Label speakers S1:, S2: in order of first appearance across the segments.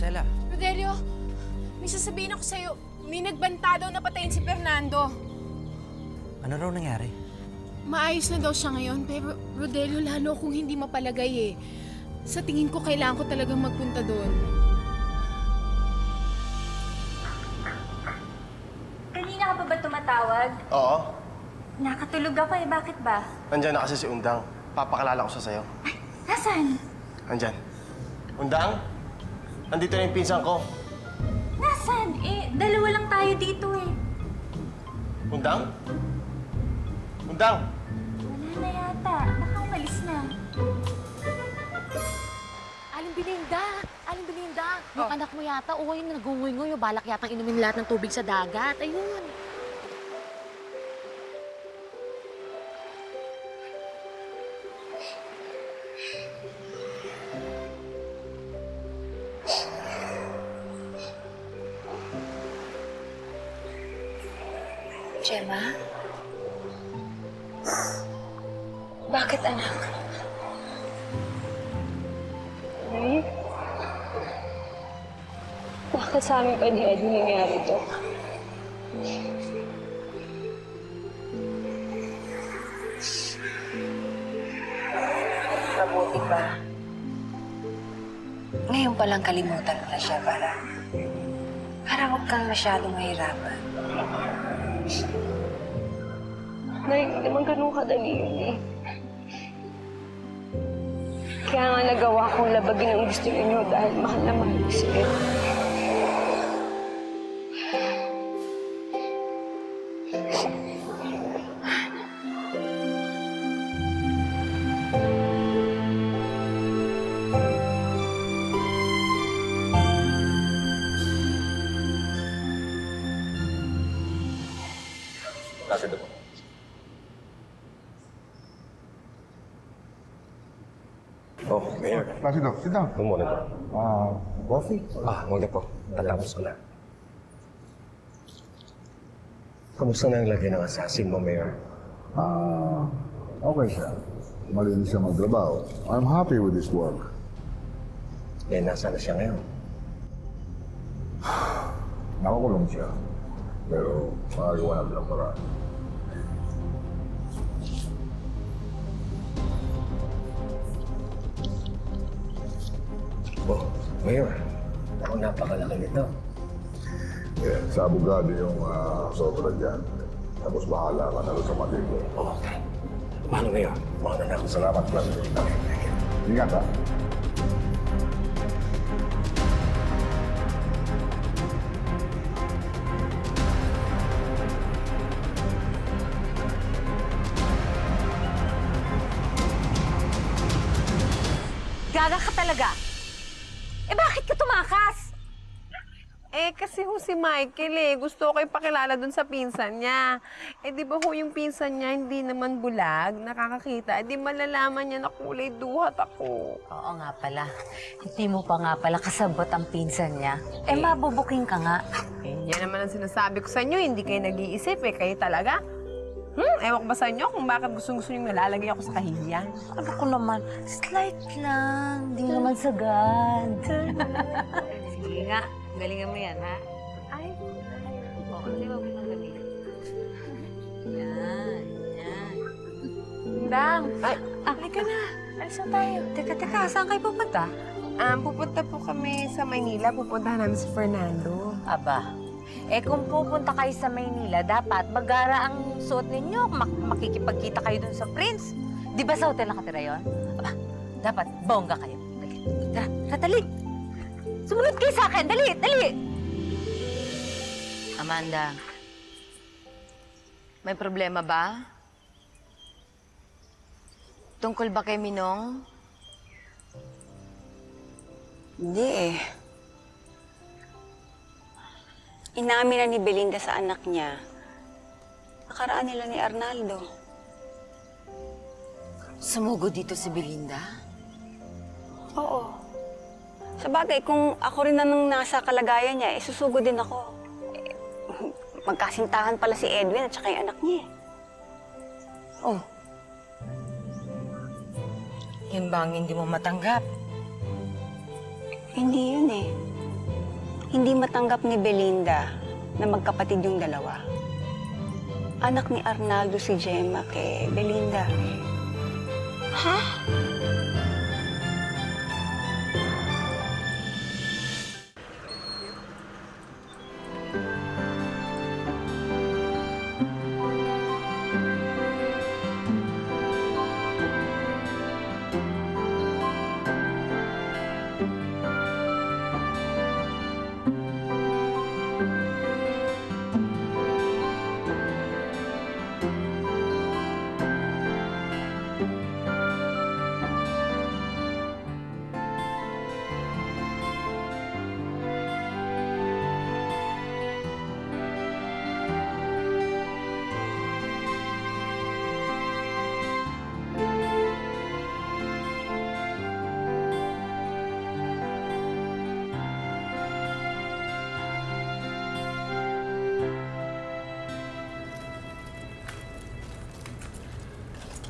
S1: Rosella?
S2: Rodelio, may sasabihin ako sa'yo. May nagbanta daw na patayin si Fernando.
S1: Ano raw nangyari?
S2: Maayos na daw siya ngayon, pero Rodelio, lalo kung hindi mapalagay eh. Sa tingin ko, kailangan ko talagang magpunta doon.
S3: Kanina ka pa ba tumatawag?
S4: Oo.
S3: Nakatulog ako eh. Bakit ba?
S4: Nandyan na kasi si Undang. Papakilala ko siya sa'yo.
S3: Ay, nasaan?
S4: Nandyan. Undang? Nandito na yung pinsan ko.
S3: Nasaan? Eh, dalawa lang tayo dito eh.
S4: Undang? Undang?
S3: Wala na yata. Baka umalis na.
S5: Aling Belinda! Aling Belinda! Yung anak mo yata, uy, nagungoy-ngoy. Balak yatang inumin lahat ng tubig sa dagat. Ayun.
S3: Gemma? Bakit, anak?
S6: Ay, bakit sa amin pa ni Eddie nangyari to?
S7: Mabuti ba? Ngayon palang kalimutan mo na siya para huwag kang masyadong mahirapan.
S6: Nay, hindi naman ganun kadali yun eh. Kaya nga nagawa kong labagin ang gusto ninyo dahil mahal na mahal ko si Ed.
S4: Placido po.
S8: Oh, Mayor.
S9: Placido, sit down.
S8: Good morning po.
S9: Coffee?
S8: Huwag na po. Tatapos ko na. Kamusta na ang lagay ng assassin mo, Mayor?
S9: Okay siya. Malinis siya magtrabaho. I'm happy with his work.
S8: Eh, nasa na siya ngayon?
S9: Nakakulong siya. Pero makagawa natin ang paraan.
S8: Oh, Mayor. Ako napakalaki nito.
S9: Yeah, sa abogado yung sobra dyan. Tapos bahala ka na sa mali ko.
S8: Oh, okay. Paano, Mayor? Mauna na ako.
S9: Salamat, Placido. Ingat, ha?
S7: Gaga ka talaga! Eh bakit ka tumakas?
S10: Eh, kasi ho si Michael gusto ko ipakilala dun sa pinsan niya. Eh, di ba ho yung pinsan niya hindi naman bulag, nakakakita. Eh, di malalaman niya na kulay duhat ako.
S7: Oo nga pala. Hindi mo pa nga pala kasabot ang pinsan niya. Eh, mabubuking ka nga.
S10: Eh, yan naman ang sinasabi ko sa inyo, hindi kayo nag-iisip kayo talaga. Ewan ko ba sa inyo kung bakit gusto nyo nalalagay ako sa kahihiyan?
S7: Ano ko naman, slight lang. Hindi naman sagad. Sige nga, galingan mo yan, ha?
S10: Ay,
S7: Oo, hindi mo galing. Yan, yan.
S10: Dang. Ay, halika na. Alis na tayo.
S7: Teka, saan kayo pupunta?
S10: Pupunta po kami sa Maynila. Pupuntahan namin si Fernando.
S7: Aba, kung pupunta kayo sa Maynila, dapat magara ang suot ninyo. Makikipagkita kayo dun sa Prince. Di ba sa hotel nakatira yun? Aba, dapat bongga kayo. Tara, dali. Sumunod kayo sa akin. Dali.
S5: Amanda, may problema ba? Tungkol ba kay Minong?
S11: Hindi eh. Inamin na ni Belinda sa anak niya. Nakaraan nila ni Arnaldo.
S5: Sumugod dito si Belinda?
S11: Oo. Sabagay, kung ako rin na nung nasa kalagayan niya, susugod din ako. Magkasintahan pala si Edwin at saka yung anak niya.
S7: Oh. Yun ba ang hindi mo matanggap?
S11: Hindi yun eh. hindi matanggap ni Belinda na magkapatid yung dalawa. Anak ni Arnaldo si Gemma kay Belinda. Ha?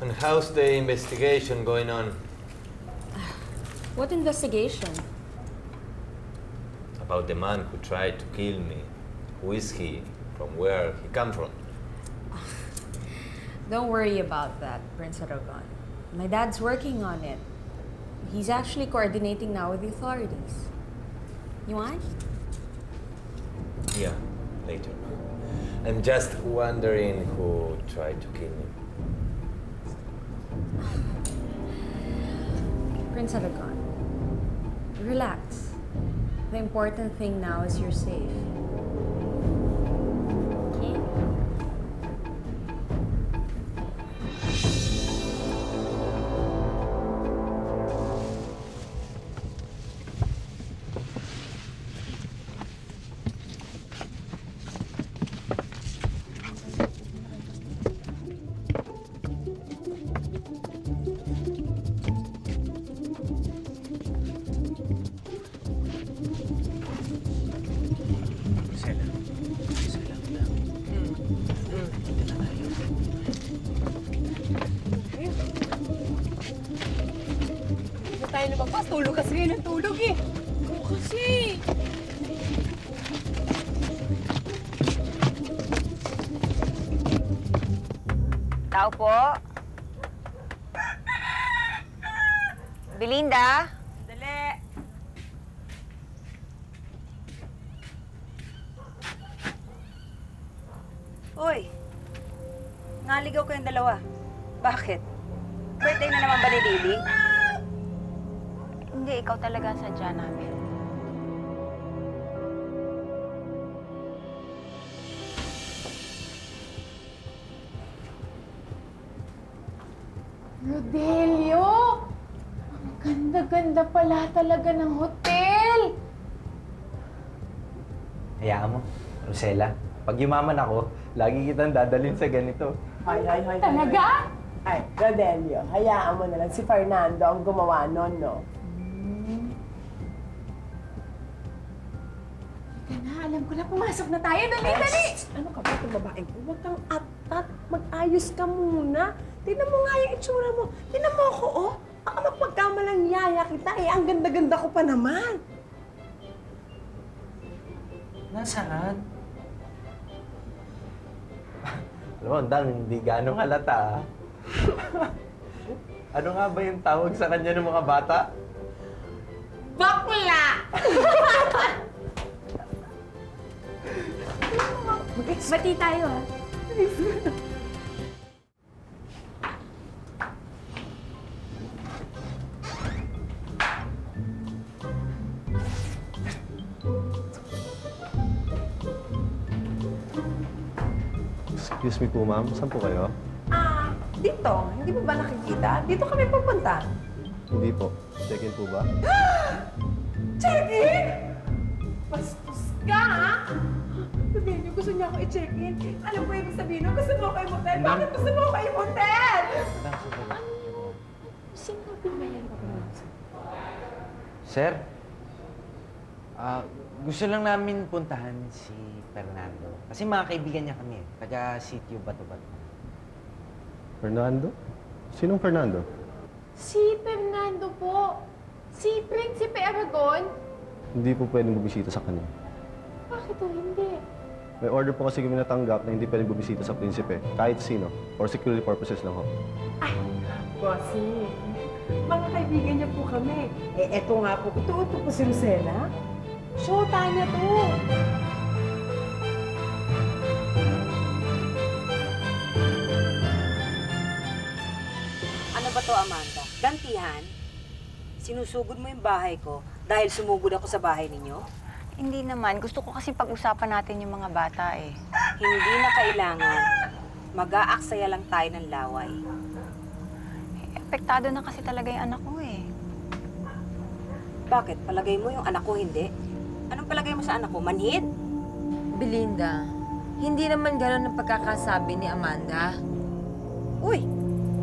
S12: And how's the investigation going on?
S13: What investigation?
S12: About the man who tried to kill me. Who is he? From where he come from?
S13: Don't worry about that, Prince Aragon. My dad's working on it. He's actually coordinating now with the authorities. You want?
S12: Yeah, later. I'm just wondering who tried to kill me.
S13: Prince Aragon, relax. The important thing now is you're safe. Okay?
S10: Tayo lumagpas, tulog kasi ngayon ng tulog eh.
S2: Oo kasi.
S7: Tao po. Belinda?
S10: Dali.
S11: Uy, naligaw kayong dalawa. Bakit? Birthday na naman ba ni Lily?
S6: Hindi, ikaw talaga ang sadya namin.
S2: Rodelio! Ang ganda-ganda pala talaga ng hotel!
S1: Hayaan mo, Rosella. Pag yumaman ako, lagi kitang dadalhin sa ganito.
S10: Ay.
S2: Talaga?
S10: Ay, Rodelio, hayaan mo na lang si Fernando ang gumawa nun, no?
S2: Alam ko na, pumasok na tayo. Dali!
S10: Ano ka ba itong babaeng ko? Huwag kang atat. Mag-ayos ka muna. Tingnan mo nga yung itsura mo. Tingnan mo ako, oh. Baka magpagkamalang yaya kita. Eh, ang ganda-ganda ko pa naman.
S1: Nasaan? Alam mo, Dang, hindi gano'ng halata. Ano nga ba yung tawag sa kanya ng mga bata?
S2: Bakla!
S13: Bati tayo, ha?
S8: Excuse me po, ma'am. Saan po kayo?
S10: Dito. Hindi mo ba nakikita? Dito kami pupunta.
S8: Hindi po. Check-in po ba?
S10: Check-in? Bastos ka, ha? Sabihin niyo, gusto niya ako i-check-in. Alam ko ibig sabihin, no? Gusto mo ako i-motel. Bakit gusto mo ako i-motel?
S2: Sinabi ba yan?
S1: Sir, gusto lang namin puntahan si Fernando. Kasi mga kaibigan niya kami, taga sitio Bato-Bato.
S8: Fernando? Sinong Fernando?
S2: Si Fernando po. Si Prinsipe Aragon.
S8: Hindi po pwedeng bumisita sa kanya.
S2: Bakit o hindi?
S8: May order po kasi kami natanggap na hindi pwedeng bumisita sa prinsipe. Kahit sino. For security purposes lang ho.
S10: Bossy, mga kaibigan niya po kami. Eh, eto nga po. Ito po si Lucena. Shota niya to.
S7: Ano ba to, Amanda? Gantihan? Sinusugod mo yung bahay ko dahil sumugod ako sa bahay ninyo?
S11: Hindi naman. Gusto ko kasi pag-usapan natin yung mga bata eh.
S7: Hindi na kailangan. Mag-aaksaya lang tayo ng laway.
S11: Apektado na kasi talaga yung anak ko eh.
S7: Bakit? Palagay mo yung anak ko hindi? Anong palagay mo sa anak ko? Manhid?
S13: Belinda, hindi naman gano'n ang pagkakasabi ni Amanda.
S7: Uy,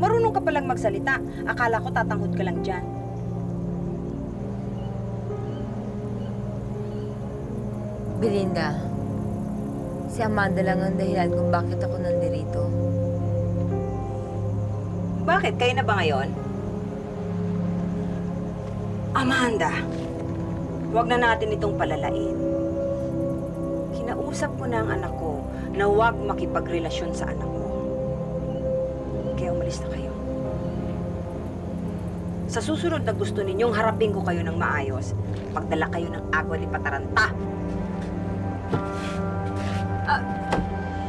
S7: marunong ka palang magsalita. Akala ko tatanghod ka lang dyan.
S13: Belinda, si Amanda lang ang dahilan kung bakit ako nandirito.
S7: Bakit? Kayo na ba ngayon? Amanda, huwag na natin itong palalain. Kinausap ko na ang anak ko na huwag makipagrelasyon sa anak mo. Kaya umalis na kayo. Sa susunod na gusto ninyong harapin ko kayo ng maayos, pagdala kayo ng agwa ni Pataranta.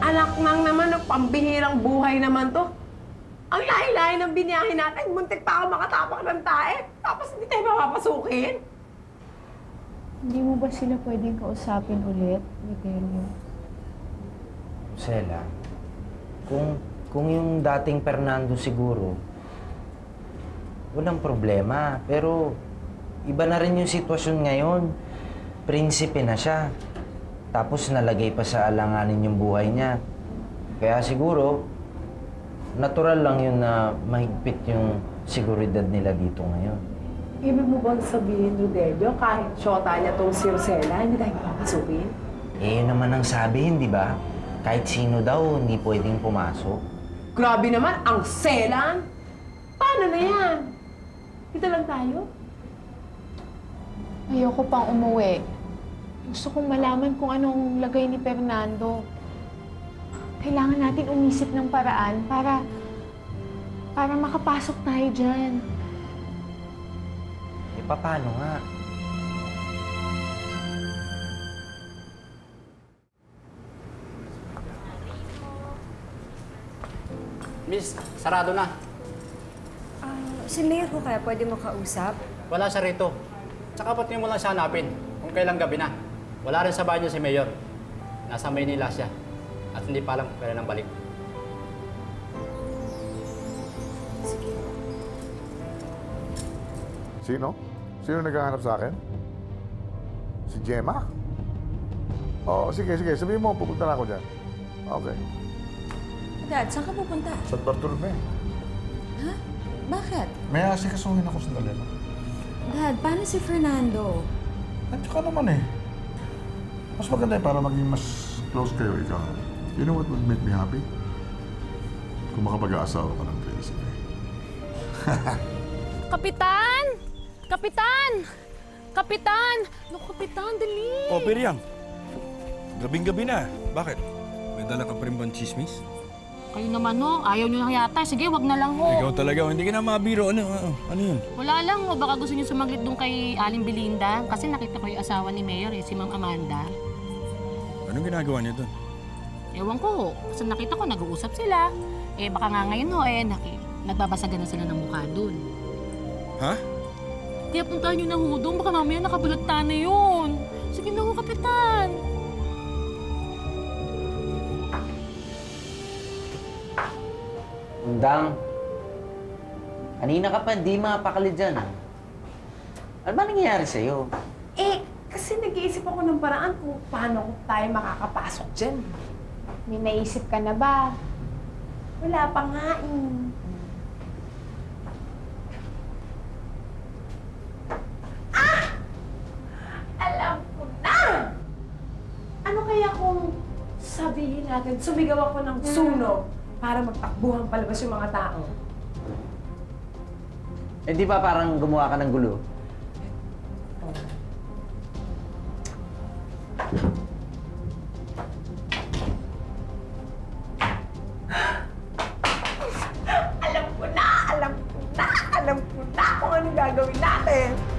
S10: Anak nang naman, pambihirang buhay naman to. Ang lahi-lahi ng biniyahin natin, muntik pa ako makatapak ng tae. Tapos hindi tayo mapapasukin.
S2: Hindi mo ba sila pwedeng kausapin ulit, Rodelio?
S1: Sela, kung yung dating Fernando siguro, walang problema. Pero iba na rin yung sitwasyon ngayon. Prinsipe na siya. Tapos nalagay pa sa alanganin yung buhay niya. Kaya siguro, natural lang yun na mahigpit yung seguridad nila dito ngayon.
S10: Ibig mo bang sabihin, Rodelio, kahit shota niya tong si Rosella, hindi tayo papasukin?
S1: Eh, yun naman ang sabihin, di ba? Kahit sino daw, hindi pwedeng pumasok.
S10: Grabe naman, ang selan! Paano na yan? Dito lang tayo?
S2: Ayoko pang umuwi. Gusto kong malaman kung anong lagay ni Fernando. Kailangan natin umisip ng paraan para makapasok tayo dyan.
S1: Eh, paano nga?
S14: Miss, sarado na.
S13: Si Mayor ko kaya pwede mo kausap?
S14: Wala siya rito. Tsaka ba't mo lang siya hanapin kung kailang gabi na? Wala rin sa bahay niya si Mayor. Nasa Maynila siya. At hindi pa alam kung kailan ang balik.
S9: Sino? Sino naghahanap sa akin? Si Gemma? Oo, sige. Sabihin mo, pupunta na ako dyan. Okay.
S13: Dad, saan ka pupunta?
S9: San Bartolome.
S13: Ha? Bakit?
S9: May asikasuhin ako sandali.
S13: Dad, paano si Fernando?
S9: At saka naman eh. Mas maganda eh, para maging mas close kayo, ikaw. You know what would make me happy? Kung makapag-aasawa ka ng prinsipe.
S5: Kapitan! Kapitan! Kapitan! No, Kapitan, dali!
S15: Oh, Periang. Gabing-gabi na. Bakit? May dala ka pa rin bang chismis?
S5: Kayo naman, no? Ayaw nyo na yata. Sige, wag na lang, ho.
S15: Ikaw talaga, hindi ka na mabiro. Ano yun?
S5: Wala lang, ho. Baka gusto nyo sumaglit doon kay Aling Belinda. Kasi nakita ko yung asawa ni Mayor, si Ma'am Amanda.
S15: Anong ginagawa niya doon?
S5: Ewan ko, ho. Kasi nakita ko, nag-uusap sila. Eh, baka nga ngayon, ho, nagbabasagan na sila ng mukha doon.
S15: Ha?
S5: Kaya puntahan nyo na, ho, doon. Baka mamaya nakabalagta na yun. Sige na, ho, Kapitan.
S1: Undang, kanina ka pa di mapakali dyan. Ano ba nangyayari sa'yo?
S10: Eh, kasi nag-iisip ako ng paraan kung paano tayo makakapasok dyan.
S2: May naisip ka na ba?
S10: Wala pa nga eh. Alam ko na! Ano kaya kung sabihin natin, sumigaw ako ng sunog para magtakbuhan palabas yung mga tao?
S1: Eh, di ba parang gumawa ka ng gulo?
S10: gagawin natin?